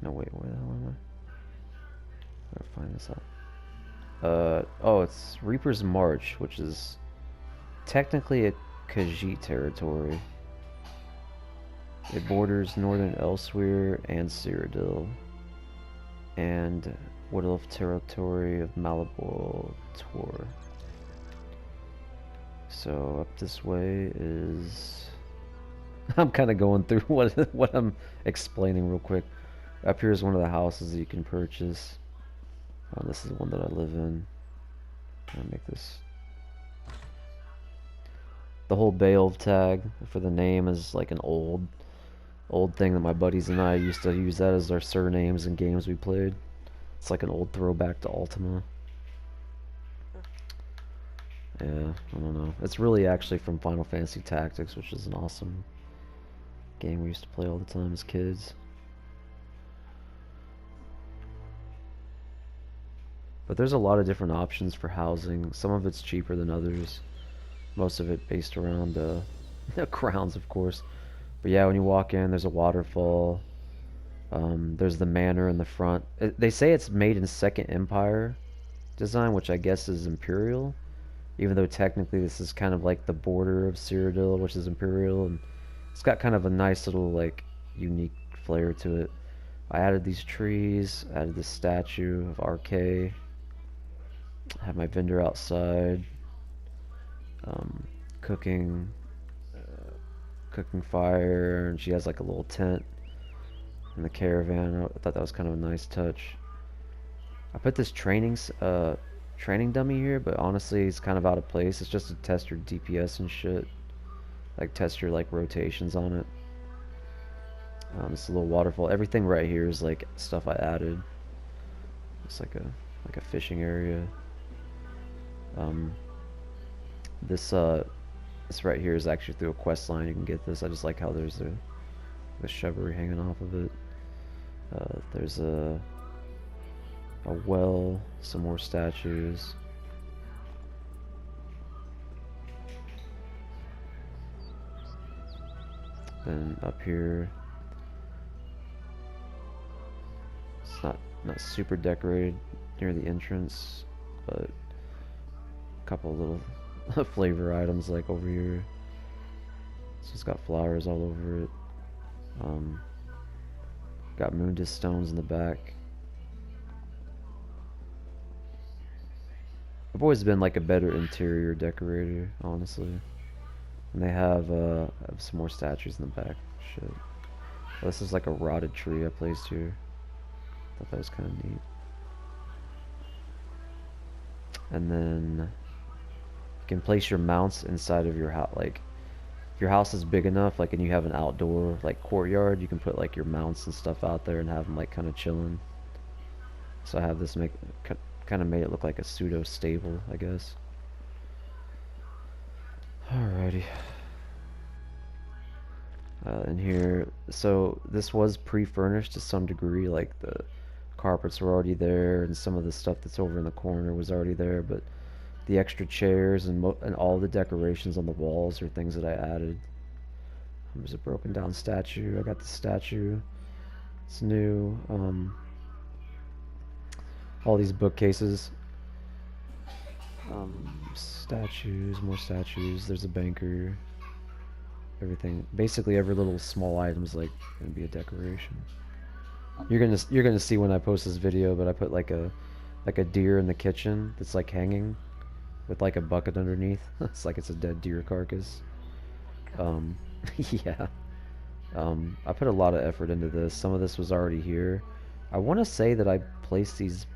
No, wait, where the hell am I? Gotta find this out. Oh, it's Reaper's March, which is technically a Khajiit territory. It borders northern Elsewhere and Cyrodiil, and Wood Elf territory of Malabor Tor. So up this way is... I'm kind of going through what I'm explaining real quick. Up here is one of the houses that you can purchase. This is the one that I live in. I'll make this. The whole Beowulf tag for the name is like an old thing that my buddies and I used to use that as our surnames in games we played. It's like an old throwback to Ultima. Yeah, I don't know. It's really actually from Final Fantasy Tactics, which is an awesome game we used to play all the time as kids. But there's a lot of different options for housing. Some of it's cheaper than others. Most of it based around crowns, of course. But yeah, when you walk in, there's a waterfall. There's the manor in the front. They say it's made in Second Empire design, which I guess is Imperial. Even though technically this is kind of like the border of Cyrodiil, which is Imperial. And it's got kind of a nice little, like, unique flair to it. I added these trees, added this statue of RK. Have my vendor outside, cooking fire, and she has like a little tent in the caravan. I thought that was kind of a nice touch. I put this training dummy here, but honestly it's kind of out of place. It's just to test your DPS and shit, like test your like rotations on it. It's a little waterfall. Everything right here is like stuff I added. It's like a fishing area. This right here is actually through a quest line. You can get this. I just like how there's the shrubbery hanging off of it. There's a well, some more statues. Then up here, it's not super decorated near the entrance, but a couple of little flavor items like over here. So it's got flowers all over it. Got Mundus stones in the back. I've always been like a better interior decorator, honestly. And they have some more statues in the back. Shit. Oh, this is like a rotted tree I placed here. Thought that was kind of neat. And then you can place your mounts inside of your house. Like, if your house is big enough, like, and you have an outdoor like courtyard, you can put like your mounts and stuff out there and have them like kind of chilling. So I have this kind of made it look like a pseudo stable, I guess. Alrighty. In here, so this was pre-furnished to some degree, like the carpets were already there and some of the stuff that's over in the corner was already there, but the extra chairs and all the decorations on the walls are things that I added. There's a broken down statue. I got the statue. It's new. All these bookcases. Statues, more statues. There's a banker. Everything. Basically every little small item is like gonna be a decoration. You're gonna see when I post this video, but I put like a deer in the kitchen that's like hanging with like a bucket underneath. It's like it's a dead deer carcass. Yeah. I put a lot of effort into this. Some of this was already here. I want to say that I placed these.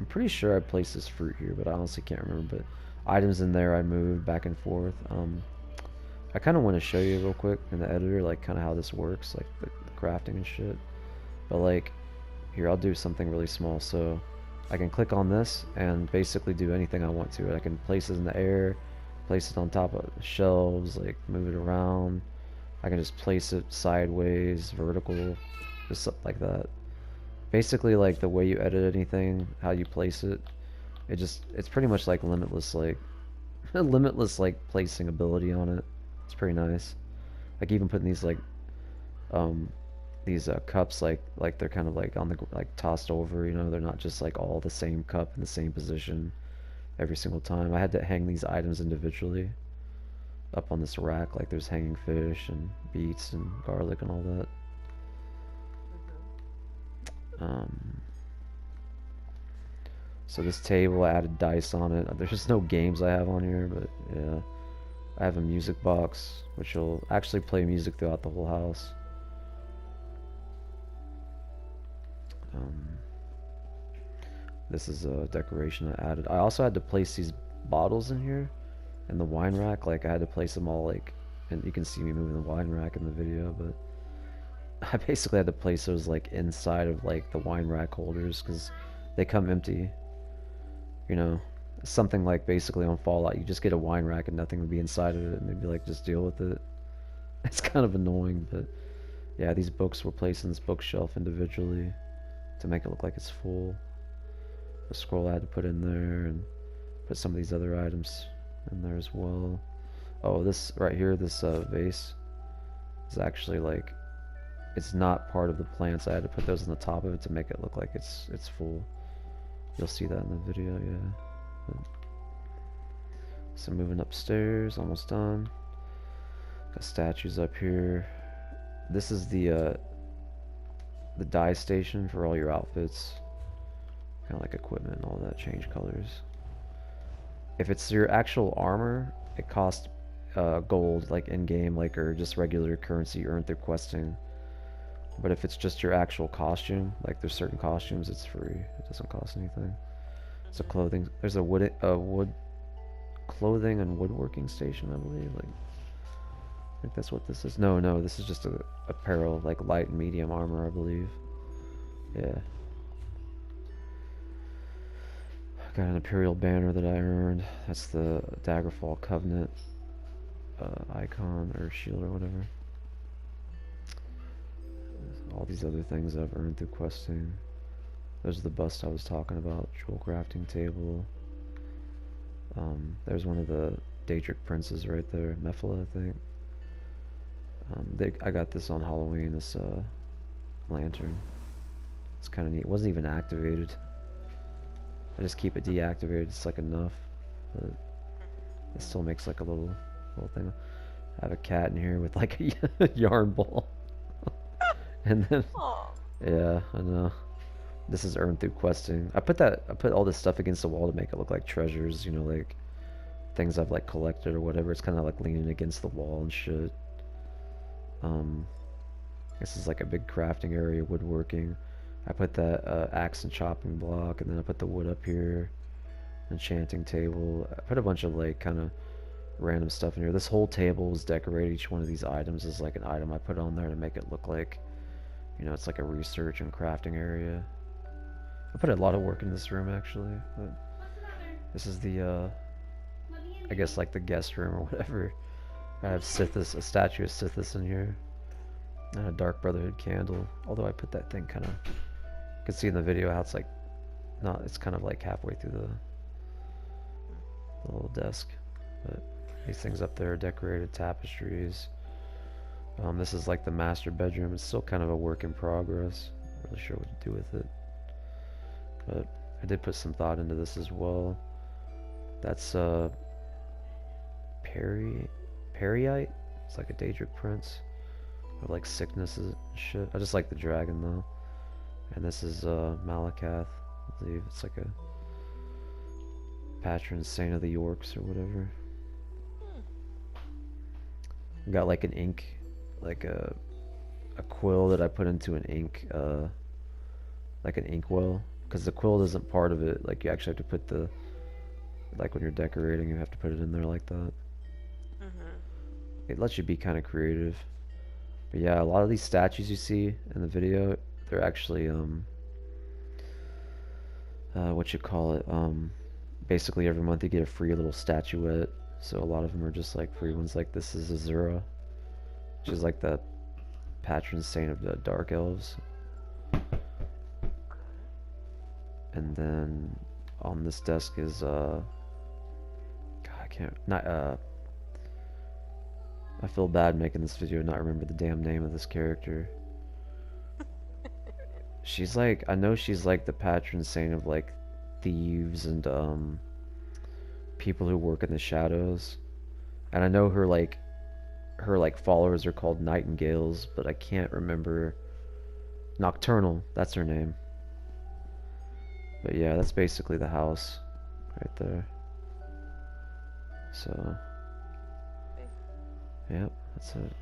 I'm pretty sure I placed this fruit here, but I honestly can't remember. But items in there I moved back and forth. I kind of want to show you real quick in the editor, like kind of how this works, like the crafting and shit. But like, here, I'll do something really small. So I can click on this and basically do anything I want to it. I can place it in the air, place it on top of shelves, like move it around. I can just place it sideways, vertical, just something like that. Basically, like the way you edit anything, how you place it, it's pretty much like limitless, like limitless like placing ability on it. It's pretty nice. Like even putting these like these cups like they're kind of like on the like tossed over, you know, they're not just like all the same cup in the same position every single time. I had to hang these items individually up on this rack, like there's hanging fish and beets and garlic and all that. Um, so this table, I added dice on it. There's no games I have on here, but yeah. I have a music box, which will actually play music throughout the whole house. Um, this is a decoration I added. I also had to place these bottles in here, in the wine rack. Like I had to place them all like, and you can see me moving the wine rack in the video, but I basically had to place those like inside of like the wine rack holders because they come empty. You know, something like basically on Fallout, you just get a wine rack and nothing would be inside of it, and they'd be like, just deal with it. It's kind of annoying, but yeah, these books were placed in this bookshelf individually to make it look like it's full. The scroll I had to put in there and put some of these other items in there as well. Oh, this right here, this vase is actually like, it's not part of the plants. I had to put those on the top of it to make it look like it's full. You'll see that in the video, yeah. But, so moving upstairs, almost done. Got statues up here. This is the dye station for all your outfits. Kind of like equipment and all that, change colors. If it's your actual armor, it costs gold, like in-game, like, or just regular currency earned through questing. But if it's just your actual costume, like there's certain costumes, it's free. It doesn't cost anything. So clothing, there's a wood clothing and woodworking station, I believe. Like, I think that's what this is. No, this is just a apparel, like light and medium armor, I believe. Yeah. Got an Imperial banner that I earned. That's the Daggerfall Covenant icon or shield or whatever. All these other things I've earned through questing. There's the bust I was talking about. Jewel crafting table. There's one of the Daedric princes right there. Mephila, I think. I got this on Halloween, this lantern. It's kind of neat. It wasn't even activated. I just keep it deactivated. It's like enough. But it still makes like a little thing. I have a cat in here with like a yarn ball. And then, yeah, I know. This is earned through questing. I put all this stuff against the wall to make it look like treasures, you know, like things I've like collected or whatever. It's kind of like leaning against the wall and shit. This is like a big crafting area, woodworking. I put that axe and chopping block, and then I put the wood up here. Enchanting table. I put a bunch of like kind of random stuff in here. This whole table is decorated. Each one of these items is like an item I put on there to make it look like, you know, it's like a research and crafting area. I put a lot of work in this room actually. But this is the, I guess like the guest room or whatever. I have Sithis, a statue of Sithis in here. And a Dark Brotherhood candle. Although I put that thing kind of, you can see in the video how it's like, not, it's kind of like halfway through the little desk. But these things up there are decorated tapestries. This is like the master bedroom. It's still kind of a work in progress. Not really sure what to do with it. But I did put some thought into this as well. That's Periite. It's like a Daedric prince. Of like sicknesses and shit. I just like the dragon though. And this is Malakath, I believe. It's like a patron saint of the Yorks or whatever. Got like an ink, like a quill that I put into an ink, like an inkwell, because the quill isn't part of it. Like you actually have to put the, like when you're decorating, you have to put it in there like that. It lets you be kind of creative. But yeah, a lot of these statues you see in the video, they're actually what you call it, basically every month you get a free little statuette. So a lot of them are just like free ones. Like this is Azura, which is like the patron saint of the dark elves. And then on this desk is God, I can't, not I feel bad making this video and not remember the damn name of this character. She's like, I know she's like the patron saint of like thieves and people who work in the shadows. And I know her followers are called nightingales, but I can't remember. Nocturnal, that's her name. But yeah, that's basically the house right there. So, Okay. yep, that's it.